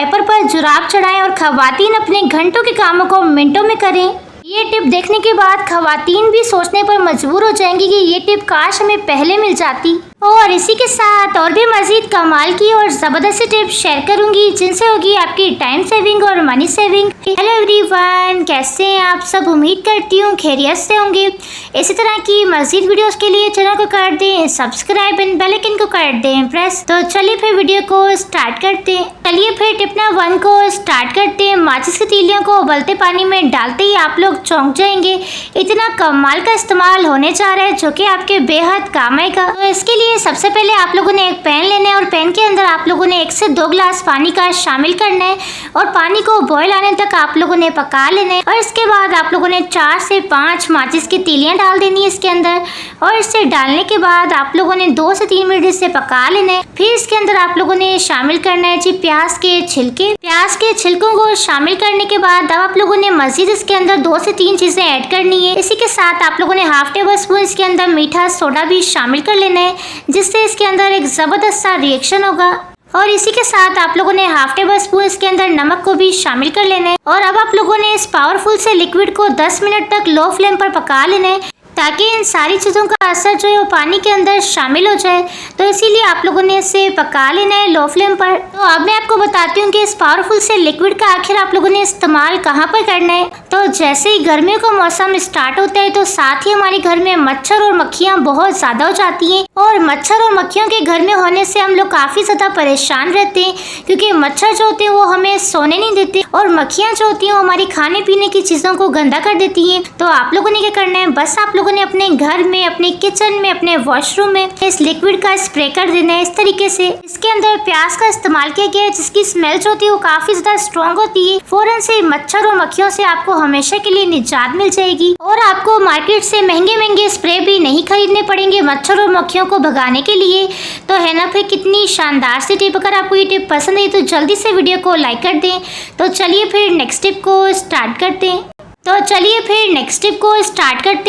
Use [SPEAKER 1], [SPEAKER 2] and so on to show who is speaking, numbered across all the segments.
[SPEAKER 1] Wiper पर जुराब चढ़ाएं और खवातीन अपने घंटों के कामों को मिनटों में करें। ये टिप देखने के बाद खवातीन भी सोचने पर मजबूर हो जाएंगी कि ये टिप काश हमें पहले मिल जाती। और इसी के साथ और भी मजीद कमाल की और ज़बरदस्त टिप शेयर करूंगी जिनसे होगी आपकी टाइम सेविंग और मनी सेविंग। हेलो एवरीवन, कैसे हैं आप सब? उम्मीद करती हूँ खैरियत से होंगे। इसी तरह की मजीद वीडियोस के लिए चैनल को कर दें सब्सक्राइब एंड बेल आइकन को कर दें प्रेस। तो चलिए फिर वीडियो को स्टार्ट करते हैं। चलिए फिर टिप नंबर 1 को स्टार्ट करते हैं। माचिस की तीलियों को उबलते पानी में डालते ही आप लोग चौंक जाएंगे। इतना कमाल का इस्तेमाल होने जा रहा है जो कि आपके बेहद काम आएगा। तो इसके लिए सबसे पहले आप लोगों ने एक पैन लेना है और पैन के अंदर आप लोगों ने 1 से 2 गिलास पानी का शामिल करना है और पानी को बॉयल आने तक आप लोगों ने पका लेना है। और इसके बाद आप लोगों ने 4 से 5 माचिस की तीलियां डाल देनी है इसके अंदर। और इसे डालने के बाद आप लोगों ने 2 से 3 मिनट इसे पका लेना है। फिर इसके अंदर आप लोगों ने शामिल करना है जी प्याज के छिलके। प्याज के छिलकों को शामिल करने के बाद अब आप लोगों ने मजीद इसके अंदर 2 से 3 चीजें ऐड करनी है। इसी के साथ आप लोगों ने हाफ टेबल स्पून इसके अंदर मीठा सोडा भी शामिल कर लेना है जिससे इसके अंदर एक जबरदस्त सा रिएक्शन होगा। और इसी के साथ आप लोगों ने हाफ टेबल स्पून इसके अंदर नमक को भी शामिल कर लेना है। और अब आप लोगों ने इस पावरफुल से लिक्विड को 10 मिनट तक लो फ्लेम पर पका लेना है ताकि इन सारी चीज़ों का असर जो है वो पानी के अंदर शामिल हो जाए। तो इसीलिए आप लोगों ने इसे पका लेना है लो फ्लेम पर। तो अब मैं आपको बताती हूँ कि इस पावरफुल से लिक्विड का आखिर आप लोगों ने इस्तेमाल कहाँ पर करना है। तो जैसे ही गर्मियों का मौसम स्टार्ट होता है तो साथ ही हमारे घर में मच्छर और मक्खियाँ बहुत ज़्यादा हो जाती हैं। और मच्छर और मक्खियों के घर में होने से हम लोग काफ़ी ज़्यादा परेशान रहते हैं क्योंकि मच्छर जो होते हैं वो हमें सोने नहीं देते और मक्खियाँ जो होती हैं वो हमारी खाने पीने की चीज़ों को गंदा कर देती हैं। तो आप लोगों ने क्या करना है, बस आप लोगों ने अपने घर में, अपने किचन में, अपने वॉशरूम में इस लिक्विड का स्प्रे कर देना है इस तरीके से। इसके अंदर प्याज का इस्तेमाल किया गया है जिसकी स्मेल जो होती है वो काफी ज्यादा स्ट्रॉन्ग होती है। फौरन से मच्छर और मक्खियों से आपको हमेशा के लिए निजात मिल जाएगी और आपको मार्केट से महंगे महंगे स्प्रे भी नहीं खरीदने पड़ेंगे मच्छर और मक्खियों को भगाने के लिए। तो है ना फिर कितनी शानदार सी टिप। अगर आपको ये टिप पसंद आई तो जल्दी से वीडियो को लाइक कर दें। तो चलिए फिर नेक्स्ट टिप को स्टार्ट करते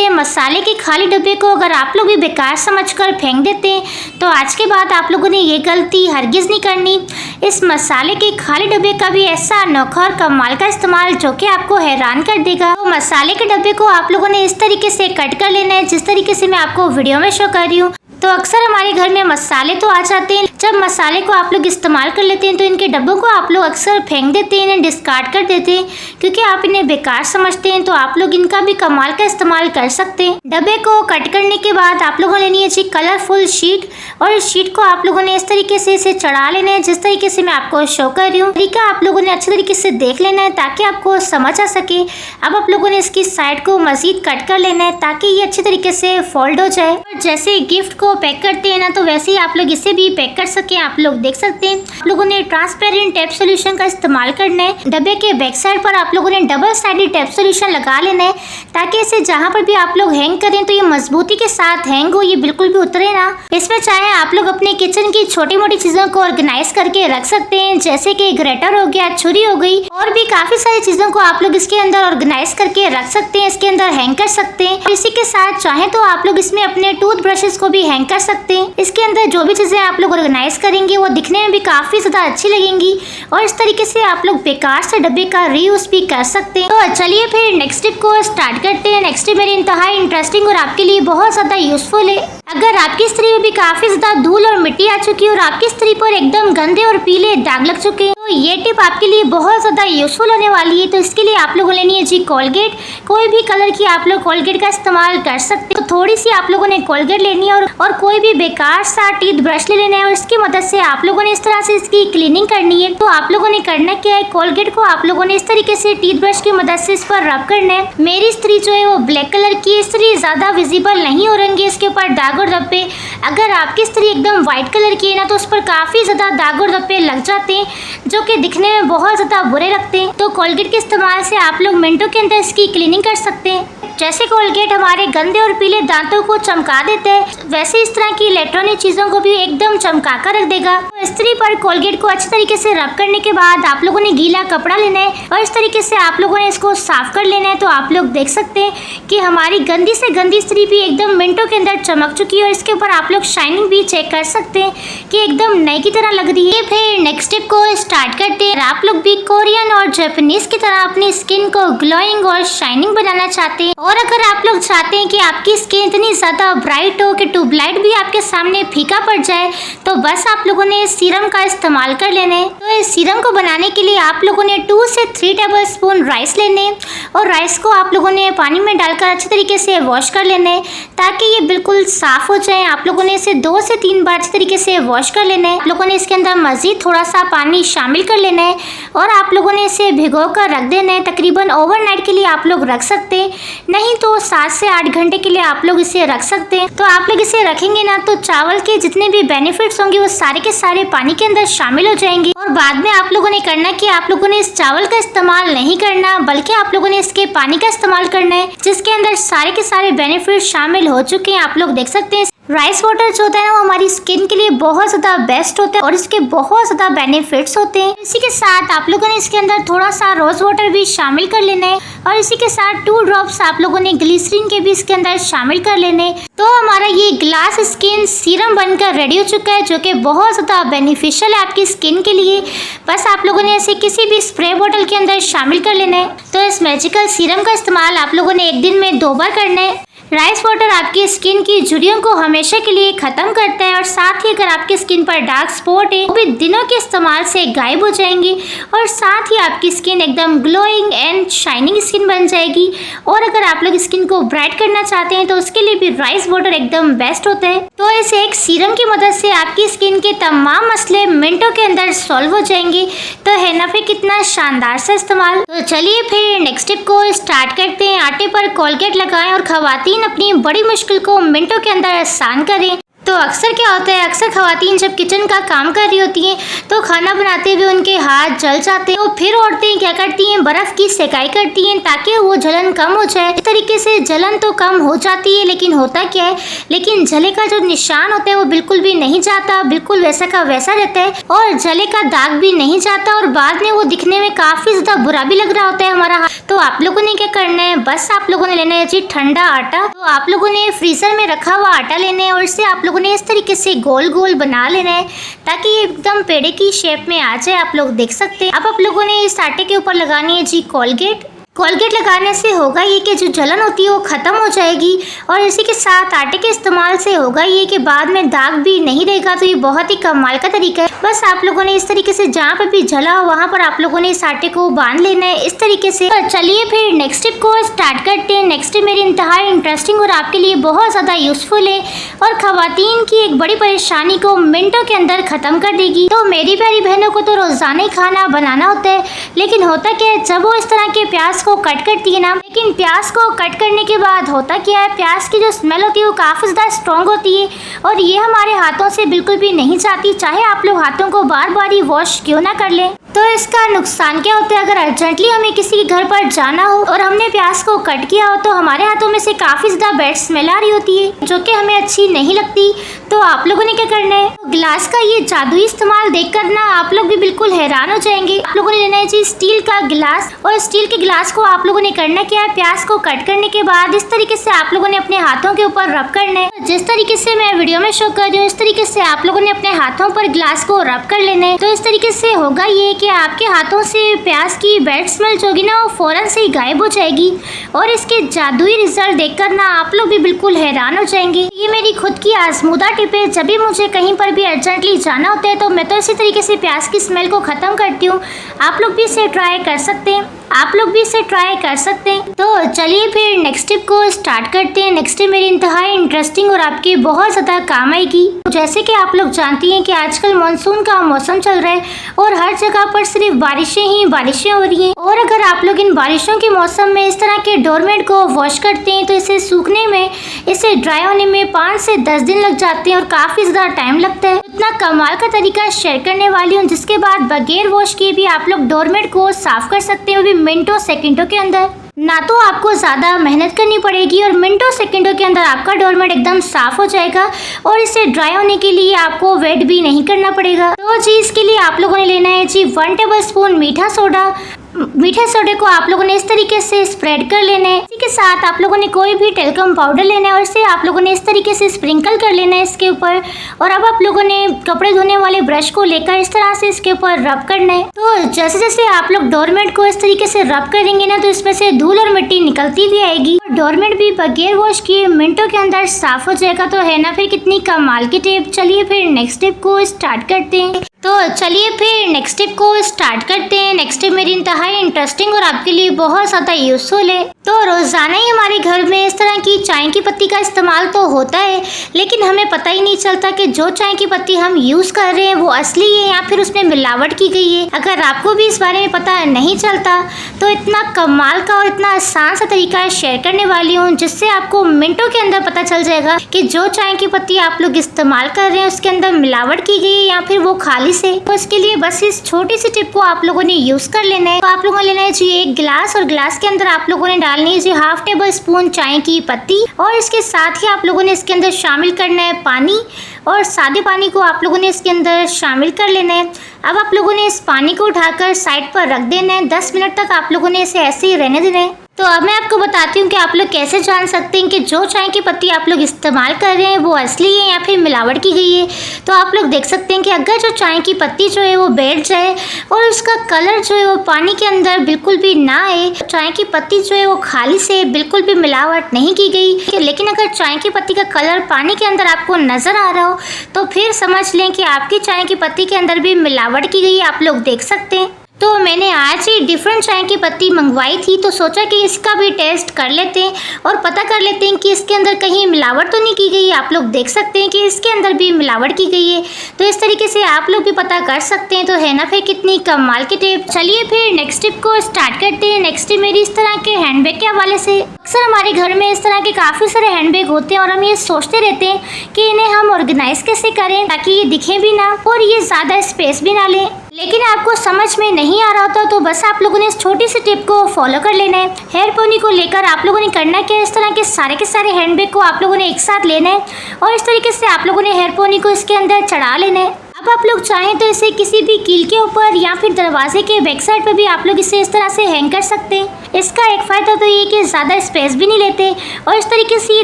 [SPEAKER 1] हैं। मसाले के खाली डब्बे को अगर आप लोग भी बेकार समझकर फेंक देते हैं तो आज के बाद आप लोगों ने ये गलती हरगिज नहीं करनी। इस मसाले के खाली डब्बे का भी ऐसा अनोखा और कमाल का इस्तेमाल जो कि आपको हैरान कर देगा। तो मसाले के डब्बे को आप लोगों ने इस तरीके से कट कर लेना है जिस तरीके से मैं आपको वीडियो में शो कर रही हूँ। तो अक्सर हमारे घर में मसाले तो आ जाते हैं, जब मसाले को आप लोग इस्तेमाल कर लेते हैं तो इनके डब्बों को आप लोग अक्सर फेंक देते हैं, इन्हें डिस्कार्ड कर देते हैं क्योंकि आप इन्हें बेकार समझते हैं। तो आप लोग इनका भी कमाल का इस्तेमाल कर सकते हैं। डब्बे को कट करने के बाद आप लोगों ने लेनी है जी कलरफुल शीट और इस शीट को आप लोगों ने इस तरीके से इसे चढ़ा लेना है जिस तरीके से मैं आपको शो कर रही हूँ। तरीका आप लोगों ने अच्छे तरीके से देख लेना है ताकि आपको समझ आ सके। अब आप लोगों ने इसकी साइड को मजीद कट कर लेना है ताकि ये अच्छे तरीके से फोल्ड हो जाए। और जैसे गिफ्ट को पैक करते हैं ना तो वैसे ही आप लोग इसे भी पैक कर सके। आप लोग देख सकते हैं आप लोगों ने ट्रांसपेरेंट टेप सोल्यूशन का इस्तेमाल करना है। डब्बे के बैक साइड पर आप लोगों ने डबल साइडेड टेप सोल्यूशन लगा लेना है ताकि इसे जहां पर भी आप लोग हैंग करें तो ये मजबूती के साथ हैंग हो, ये बिल्कुल भी उतरे ना। इसमें चाहे आप लोग अपने किचन की छोटी मोटी चीजों को ऑर्गेनाइज करके रख सकते हैं जैसे कि ग्रेटर हो गया, छुरी हो गई और भी काफी सारी चीजों को आप लोग इसके अंदर ऑर्गेनाइज करके रख सकते हैं, इसके अंदर हैंग कर सकते हैं। इसी के साथ चाहे तो आप लोग इसमें अपने टूथ ब्रशेस को भी हैंग कर सकते हैं। इसके अंदर जो भी चीजें आप लोग ऑर्गेनाइज करेंगे वो दिखने में भी काफी ज्यादा अच्छी लगेंगी और इस तरीके से आप लोग बेकार से डब्बे का रीयूज भी कर सकते हैं। तो चलिए फिर नेक्स्ट टिप को स्टार्ट करते हैं। नेक्स्ट टिप मेरी इंतहाई इंटरेस्टिंग और आपके लिए बहुत ज्यादा यूजफुल है। अगर आपकी स्त्री में भी काफी ज्यादा धूल और मिट्टी आ चुकी है और आपकी स्त्री पर एकदम गंदे और पीले दाग लग चुके हैं तो ये टिप आपके लिए बहुत ज्यादा यूजफुल होने वाली है। तो इसके लिए आप लोगों ने लेनी है जी कोलगेट। कोई भी कलर की आप लोग कोलगेट का इस्तेमाल कर सकते हैं। तो थोड़ी सी आप लोगों ने कोलगेट लेनी है और कोई भी बेकार सा टीथ ब्रश ले लेना है और इसकी मदद से आप लोगों ने इस तरह से इसकी क्लीनिंग करनी है। तो आप लोगों ने करना क्या है, कोलगेट को आप लोगों ने इस तरीके से टीथ ब्रश की मदद से इस पर रब करना है। मेरी स्त्री जो है वो ब्लैक कलर की, स्त्री ज्यादा विजिबल नहीं हो रहेंगे इसके ऊपर दाग और धब्बे। अगर आपकी स्त्री एकदम व्हाइट कलर की है ना तो उस पर काफी ज्यादा दाग और धब्बे लग जाते हैं जो कि दिखने में बहुत ज्यादा बुरे लगते हैं। तो कोलगेट के इस्तेमाल से आप लोग मिनटों के अंदर इसकी क्लीनिंग कर सकते हैं। जैसे कोलगेट हमारे गंदे और पीले दांतों को चमका देते हैं, वैसे इस तरह की इलेक्ट्रॉनिक चीजों को भी एकदम चमका कर रख देगा। तो इस्त्री पर कोलगेट को अच्छी तरीके से रब करने के बाद आप लोगों ने गीला कपड़ा लेना है और इस तरीके से आप लोगों ने इसको साफ कर लेना है। तो आप लोग देख सकते हैं कि हमारी गंदी से गंदी इस्त्री भी एकदम मिनटों के अंदर चमक चुकी है और इसके ऊपर आप लोग शाइनिंग भी चेक कर सकते हैं कि एकदम नई की तरह लग रही है। फिर नेक्स्ट स्टेप को स्टार्ट करते हैं। आप लोग भी कोरियन और जापानीज की तरह अपनी स्किन को ग्लोइंग और शाइनिंग बनाना चाहते हैं और अगर आप लोग चाहते हैं कि आपकी स्किन इतनी ज्यादा ब्राइट हो कि ट्यूबलाइट भी आपके सामने फीका पड़ जाए, तो बस आप लोगों ने इस सीरम का इस्तेमाल कर लेना है। तो इस सीरम को बनाने के लिए आप लोगों ने 2 से 3 टेबल स्पून राइस लेने और राइस को आप लोगों ने पानी में डालकर अच्छे तरीके से वॉश कर लेना है ताकि ये बिल्कुल साफ हो जाए। आप लोगों ने इसे 2 से 3 बार अच्छे तरीके से वॉश कर लेना है। आप लोगों ने इसके अंदर मजीद थोड़ा सा पानी शामिल कर लेना है और आप लोगों ने इसे भिगो कर रख देना है। तकरीबन ओवरनाइट के लिए आप लोग रख सकते हैं, नहीं तो 7 से 8 घंटे के लिए आप लोग इसे रख सकते हैं। तो आप लोग इसे रखेंगे ना तो चावल के जितने भी बेनिफिट्स होंगे वो सारे के सारे पानी के अंदर शामिल हो जाएंगे और बाद में आप लोगों ने करना कि आप लोगों ने इस चावल का इस्तेमाल नहीं करना बल्कि आप लोगों ने इसके पानी का इस्तेमाल करना है जिसके अंदर सारे के सारे बेनिफिट शामिल हो चुके हैं। आप लोग देख सकते हैं राइस वाटर जो होता है ना वो हमारी स्किन के लिए बहुत ज़्यादा बेस्ट होता है और इसके बहुत ज़्यादा बेनिफिट्स होते हैं। इसी के साथ आप लोगों ने इसके अंदर थोड़ा सा रोज वाटर भी शामिल कर लेना है और इसी के साथ 2 ड्रॉप्स आप लोगों ने ग्लिसरीन के भी इसके अंदर शामिल कर लेने। तो हमारा ये ग्लास स्किन सीरम बनकर रेडी हो चुका है जो कि बहुत ज़्यादा बेनिफिशियल है आपकी स्किन के लिए। बस आप लोगों ने इसे किसी भी स्प्रे बोतल के अंदर शामिल कर लेना है। तो इस मैजिकल सीरम का इस्तेमाल आप लोगों ने एक दिन में 2 बार करना है। राइस वाटर आपकी स्किन की झुर्रियों को हमेशा के लिए खत्म करता है और साथ ही अगर आपकी स्किन पर डार्क स्पॉट है वो भी दिनों के इस्तेमाल से गायब हो जाएंगे और साथ ही आपकी स्किन एकदम ग्लोइंग एंड शाइनिंग स्किन बन जाएगी। और अगर आप लोग स्किन को ब्राइट करना चाहते हैं तो उसके लिए भी राइस वाटर एकदम बेस्ट होता है। तो इस एक सीरम की मदद से आपकी स्किन के तमाम मसले मिनटों के अंदर सॉल्व हो जाएंगे। तो है ना फिर कितना शानदार सा इस्तेमाल। तो चलिए फिर नेक्स्ट स्टेप को स्टार्ट करते हैं। आटे पर कोलगेट लगाएं और खवातीन अपनी बड़ी मुश्किल को मिनटों के अंदर आसान करें। तो अक्सर क्या होता है, अक्सर खवातीन जब किचन का काम कर रही होती हैं तो खाना बनाते हुए उनके हाथ जल जाते हैं। तो फिर औरतें क्या करती हैं, बर्फ की सेकाई करती हैं ताकि वो जलन कम हो जाए। इस तरीके से जलन तो कम हो जाती है लेकिन होता क्या है, लेकिन जले का जो निशान होता है वो बिल्कुल भी नहीं जाता, बिल्कुल वैसा का वैसा रहता है और जले का दाग भी नहीं जाता और बाद में वो दिखने में काफी ज्यादा बुरा भी लग रहा होता है हमारा हाथ। तो आप लोगों ने क्या करना है, बस आप लोगों ने लेना है जी ठंडा आटा। तो आप लोगों ने फ्रीजर में रखा हुआ आटा लेना है और इसे आप लोगों ने इस तरीके से गोल गोल बना लेना है ताकि ये एकदम पेड़े की शेप में आ जाए। आप लोग देख सकते हैं। अब आप लोगों ने इस आटे के ऊपर लगानी है जी कोलगेट। कोलगेट लगाने से होगा ये कि जो जलन होती है वो खत्म हो जाएगी और इसी के साथ आटे के इस्तेमाल से होगा ये कि बाद में दाग भी नहीं रहेगा। तो ये बहुत ही कमाल का तरीका है। बस आप लोगों ने इस तरीके से जहाँ पे भी जला हो वहाँ पर आप लोगों ने इस आटे को बांध लेना है इस तरीके से। तो चलिए फिर नेक्स्ट स्टेप को स्टार्ट करते हैं। नेक्स्ट स्टेप मेरी इंतहाई इंटरेस्टिंग और आपके लिए बहुत ज़्यादा यूजफुल है और खवातीन की एक बड़ी परेशानी को मिनटों के अंदर खत्म कर देगी। तो मेरी प्यारी बहनों को तो रोजाना ही खाना बनाना होता है, लेकिन होता क्या है, जब वो इस तरह के प्याज को कट करती है ना, लेकिन प्याज को कट करने के बाद होता क्या है, प्याज की जो स्मेल होती है वो काफी ज्यादा स्ट्रॉन्ग होती है और ये हमारे हाथों से बिल्कुल भी नहीं जाती, चाहे आप लोग हाथों को बार बार ही वॉश क्यों ना कर लें। तो इसका नुकसान क्या होता है, अगर अर्जेंटली हमें किसी के घर पर जाना हो और हमने प्याज को कट किया हो तो हमारे हाथों में से काफी ज्यादा बैड स्मेल आ रही होती है जो कि हमें अच्छी नहीं लगती। तो आप लोगों ने क्या करना है, तो गिलास का ये जादुई इस्तेमाल देखकर ना आप लोग भी बिल्कुल हैरान हो जाएंगे। आप लोगों ने लेना है जी स्टील का गिलास और स्टील के गिलास को आप लोगों ने करना क्या है, प्याज को कट करने के बाद इस तरीके से आप लोगों ने अपने हाथों के ऊपर रब करना है। जिस तरीके से मैं वीडियो में शो कर रही हूँ इस तरीके से आप लोगों ने अपने हाथों पर गिलास को रब कर लेना है। तो इस तरीके से होगा ये कि आपके हाथों से प्याज की बैड स्मेल जो होगी ना वो फौरन से ही गायब हो जाएगी और इसके जादुई रिजल्ट देखकर ना आप लोग भी बिल्कुल हैरान हो जाएंगे। ये मेरी खुद की आजमूदा टिप है। जब भी मुझे कहीं पर भी अर्जेंटली जाना होता है तो मैं तो इसी तरीके से प्याज की स्मेल को खत्म करती हूँ। आप लोग भी इसे ट्राई कर सकते हैं, आप लोग भी इसे ट्राई कर सकते हैं। तो चलिए फिर नेक्स्ट टिप को स्टार्ट करते हैं। नेक्स्ट टिप मेरी इंतहाई इंटरेस्टिंग और आपके बहुत ज़्यादा काम आएगी। जैसे कि आप लोग जानती हैं कि आजकल मानसून का मौसम चल रहा है और हर जगह पर सिर्फ बारिशें ही बारिशें हो रही हैं और अगर आप लोग इन बारिशों के मौसम में इस तरह के डोरमेट को वॉश करते हैं तो इसे सूखने में, इसे ड्राई होने में 5 से 10 दिन लग जाते हैं और काफ़ी ज़्यादा टाइम लगता है। इतना कमाल का तरीका शेयर करने वाली हूँ जिसके बाद बगैर वॉश किए भी आप लोग डोरमेट को साफ कर सकते हैं, वो भी मिनटों सेकंडों के अंदर। ना तो आपको ज़्यादा मेहनत करनी पड़ेगी और मिनटों सेकंडों के अंदर आपका डोरमेट एकदम साफ़ हो जाएगा और इसे ड्राई होने के लिए आपको वेट भी नहीं करना पड़ेगा। तो जी इसके लिए आप लोगों ने लेना है जी 1 टेबल स्पून मीठा सोडा। मीठे सोडे को आप लोगों ने इस तरीके से स्प्रेड कर लेना है। इसी के साथ आप लोगों ने कोई भी टेल्कम पाउडर लेना है और इसे आप लोगों ने इस तरीके से स्प्रिंकल कर लेना है इसके ऊपर। और अब आप लोगों ने कपड़े धोने वाले ब्रश को लेकर इस तरह से इसके ऊपर रब करना है। तो जैसे जैसे आप लोग डोरमेट को इस तरीके से रब करेंगे ना तो इसमें से धूल और मिट्टी निकलती भी आएगी और डोरमेट भी बगैर वॉश किए मिनटों के अंदर साफ हो जाएगा। तो है ना फिर कितनी कमाल की टिप। चलिए फिर नेक्स्ट टिप को स्टार्ट करते हैं। तो चलिए फिर नेक्स्ट टिप को स्टार्ट करते हैं। नेक्स्ट टिप मेरी इंतहाई इंटरेस्टिंग और आपके लिए बहुत ज़्यादा यूजफुल है। तो रोज़ाना ही हमारे घर में इस तरह की चाय की पत्ती का इस्तेमाल तो होता है, लेकिन हमें पता ही नहीं चलता कि जो चाय की पत्ती हम यूज़ कर रहे हैं वो असली है या फिर उसमें मिलावट की गई है। अगर आपको भी इस बारे में पता नहीं चलता तो इतना कमाल का और इतना आसान सा तरीका शेयर करने वाली हूँ जिससे आपको मिनटों के अंदर पता चल जाएगा कि जो चाय की पत्ती आप लोग इस्तेमाल कर रहे हैं उसके अंदर मिलावट की गई है या फिर वो खाली से। तो इसके लिए बस इस छोटी सी टिप को आप लोगों ने यूज कर लेना है। तो आप लोगों ने लेना है जी 1 गिलास और गिलास के अंदर आप लोगों ने डालनी है जी 1/2 टेबल स्पून चाय की पत्ती और इसके साथ ही आप लोगों ने इसके अंदर शामिल करना है पानी और सादे पानी को आप लोगों ने इसके अंदर शामिल कर लेना है। अब आप लोगों ने इस पानी को उठाकर साइड पर रख देना है। 10 मिनट तक आप लोगों ने इसे ऐसे ही रहने देना है। तो अब मैं आपको बताती हूँ कि आप लोग कैसे जान सकते हैं कि जो चाय की पत्ती आप लोग इस्तेमाल कर रहे हैं वो असली है या फिर मिलावट की गई है। तो आप लोग देख सकते हैं कि अगर जो चाय की पत्ती जो है वो बैठ जाए और उसका कलर जो है वो पानी के अंदर बिल्कुल भी ना आए, चाय की पत्ती जो है वो खाली से बिल्कुल भी मिलावट नहीं की गई, लेकिन अगर चाय की पत्ती का कलर पानी के अंदर आपको नजर आ रहा हो तो फिर समझ लें कि आपकी चाय की पत्ती के अंदर भी मिलावट की गई। आप लोग देख सकते हैं। तो मैंने आज ही डिफरेंट चाय की पत्ती मंगवाई थी तो सोचा कि इसका भी टेस्ट कर लेते हैं और पता कर लेते हैं कि इसके अंदर कहीं मिलावट तो नहीं की गई। आप लोग देख सकते हैं कि इसके अंदर भी मिलावट की गई है। तो इस तरीके से आप लोग भी पता कर सकते हैं। तो है ना फिर कितनी कमाल की टिप। चलिए फिर नेक्स्ट टिप को स्टार्ट करते हैं। नेक्स्ट टिप मेरी इस तरह के हैंडबैग के हवाले से। अक्सर हमारे घर में इस तरह के काफ़ी सारे हैंडबैग होते हैं और हम ये सोचते रहते हैं कि इन्हें हम ऑर्गेनाइज कैसे करें ताकि ये दिखें भी ना और ये ज़्यादा स्पेस भी ना लें, लेकिन आपको समझ में नहीं आ रहा होता तो बस आप लोगों ने इस छोटी सी टिप को फॉलो कर लेना है। हेयर पोनी को लेकर आप लोगों ने करना क्या है, इस तरह के सारे हैंडबैग को आप लोगों ने एक साथ लेना है और इस तरीके से आप लोगों ने हेयर पोनी को इसके अंदर चढ़ा लेना है। अब आप लोग चाहें तो इसे किसी भी कील के ऊपर या फिर दरवाजे के बैक साइड पर भी आप लोग इसे इस तरह से हैंग कर सकते हैं। इसका एक फ़ायदा तो ये कि ज़्यादा स्पेस भी नहीं लेते और इस तरीके से ये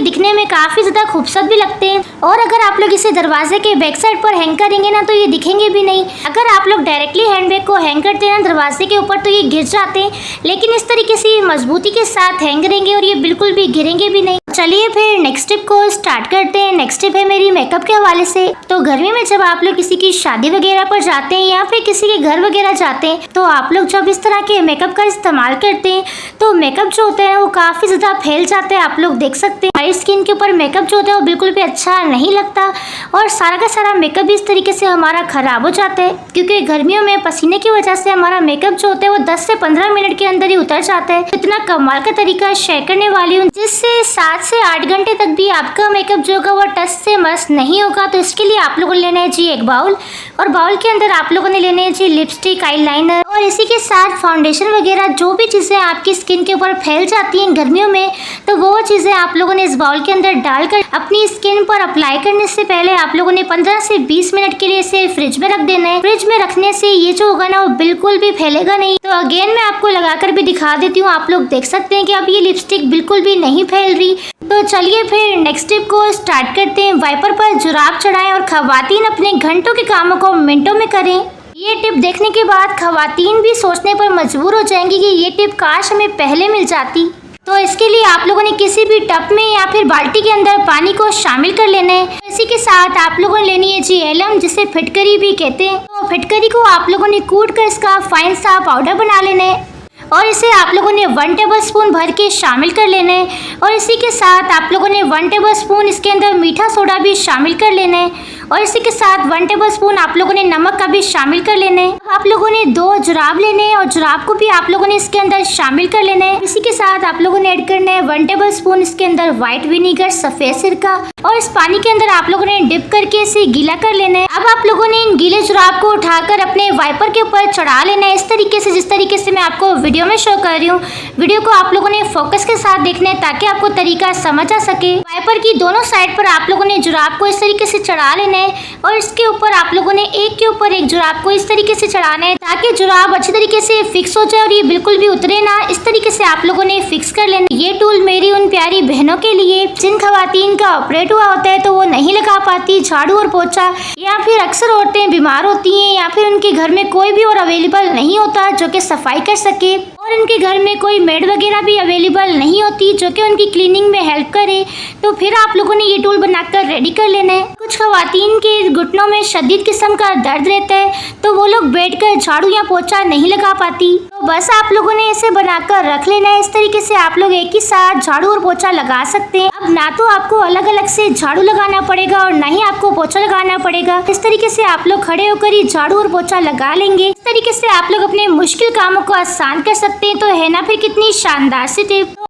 [SPEAKER 1] दिखने में काफ़ी ज़्यादा खूबसूरत भी लगते हैं। और अगर आप लोग इसे दरवाजे के बैक साइड पर हैंग करेंगे ना तो ये दिखेंगे भी नहीं। अगर आप लोग डायरेक्टली हैंडबैग को हैंग करते हैं ना दरवाजे के ऊपर तो ये गिर जाते हैं, लेकिन इस तरीके से ये मजबूती के साथ हैंग रहेंगे और ये बिल्कुल भी गिरेंगे भी नहीं। चलिए फिर नेक्स्ट टिप को स्टार्ट करते हैं। नेक्स्ट टिप है मेरी मेकअप के हवाले से। तो गर्मी में जब आप लोग किसी की शादी वगैरह पर जाते हैं या फिर किसी के घर वगैरह जाते हैं तो आप लोग जब इस तरह के मेकअप का इस्तेमाल करते हैं तो मेकअप जो होता है वो काफ़ी ज़्यादा फैल जाता है। आप लोग देख सकते हैं हमारी स्किन के ऊपर मेकअप जो होता है वो बिल्कुल भी अच्छा नहीं लगता और सारा का सारा मेकअप भी इस तरीके से हमारा ख़राब हो जाता है, क्योंकि गर्मियों में पसीने की वजह से हमारा मेकअप जो होता है वो 10 से 15 मिनट के अंदर ही उतर जाता है। इतना कमाल का तरीका शेयर करने वाली हूँ जिससे 7 से 8 घंटे तक भी आपका मेकअप जो होगा वो टच से मस नहीं होगा। तो इसके लिए आप लोगों ने लेना है जी 1 बाउल और बाउल के अंदर आप लोगों ने लेने हैं जी लिपस्टिक, आईलाइनर और इसी के साथ फाउंडेशन वगैरह जो भी चीज़ें आपकी स्किन के ऊपर फैल जाती हैं गर्मियों में तो वो चीज़ें आप लोगों ने इस बाउल के अंदर डालकर अपनी स्किन पर अप्लाई करने से पहले आप लोगों ने 15 से 20 मिनट के लिए इसे फ्रिज में रख देना है। फ्रिज में रखने से ये जो होगा ना वो बिल्कुल भी फैलेगा नहीं। तो अगेन मैं आपको लगाकर भी दिखा देती हूँ। आप लोग देख सकते हैं कि अब ये लिपस्टिक बिल्कुल भी नहीं फैल रही। तो चलिए फिर नेक्स्ट टिप को स्टार्ट करते हैं। वाइपर पर जुराब चढ़ाएं और खवातीन अपने घंटों के कामों को मिनटों में करें। ये टिप देखने के बाद खवातीन भी सोचने पर मजबूर हो जाएंगी कि ये टिप काश हमें पहले मिल जाती। तो इसके लिए आप लोगों ने किसी भी टब में या फिर बाल्टी के अंदर पानी को शामिल कर लेना है। इसी के साथ आप लोगों ने लेनी है जी एलम, जिसे फिटकरी भी कहते हैं। तो फिटकरी को आप लोगों ने कूट कर इसका फाइन सा पाउडर बना लेना है और इसे आप लोगों ने 1 टेबल स्पून भर के शामिल कर लेना है और इसी के साथ आप लोगों ने 1 टेबल स्पून इसके अंदर मीठा सोडा भी शामिल कर लेना है और इसी के साथ 1 टेबल स्पून आप लोगों ने नमक का भी शामिल कर लेना है। आप लोगों ने 2 जुराब लेने हैं और जुराब को भी आप लोगों ने इसके अंदर शामिल कर लेना है। इसी के साथ आप लोगों ने ऐड करना है 1 टेबल स्पून इसके अंदर व्हाइट विनीगर, सफेद सिरका, और इस पानी के अंदर आप लोगों ने डिप करके इसे गीला कर लेना है। अब आप लोगों ने इन गीले जुराब को उठाकर अपने वाइपर के ऊपर चढ़ा लेना है, इस तरीके से जिस तरीके से मैं आपको वीडियो में शो कर रही हूँ। वीडियो को आप लोगों ने फोकस के साथ देखना है ताकि आपको तरीका समझ आ सके। वाइपर की दोनों साइड पर आप लोगों ने जुराब को इस तरीके से चढ़ा लेना है और इसके ऊपर आप लोगों ने एक के ऊपर एक जुराब को इस तरीके से चढ़ाना है ताकि जुराब अच्छी तरीके से फिक्स हो जाए और ये बिल्कुल भी उतरे ना। इस तरीके से आप लोगों ने फिक्स कर लेना। ये टूल मेरी उन प्यारी बहनों के लिए जिन खवातीन का ऑपरेट हुआ होता है तो वो नहीं लगा पाती झाड़ू और पोछा, या फिर अक्सर औरतें बीमार होती हैं, या फिर उनके घर में कोई भी और अवेलेबल नहीं होता जो कि सफाई कर सके, और उनके घर में कोई मेड वगैरह भी अवेलेबल नहीं होती जो कि उनकी क्लीनिंग में हेल्प करे। तो फिर आप लोगों ने ये टूल बनाकर रेडी कर लेना है। कुछ खवातीन के घुटनों में शदीद किस्म का दर्द रहता है तो वो लोग बैठकर झाड़ू या पोछा नहीं लगा पाती, तो बस आप लोगों ने इसे बनाकर रख लेना है। इस तरीके से आप लोग एक ही साथ झाड़ू और पोछा लगा सकते हैं। अब ना तो आपको अलग अलग से झाड़ू लगाना पड़ेगा और ना ही आपको पोछा लगाना पड़ेगा। इस तरीके से आप लोग खड़े होकर ही झाड़ू और पोछा लगा लेंगे। इस तरीके से आप लोग अपने मुश्किल कामों को आसान कर सकते हैं। तो है ना फिर कितनी शानदार सी टिप।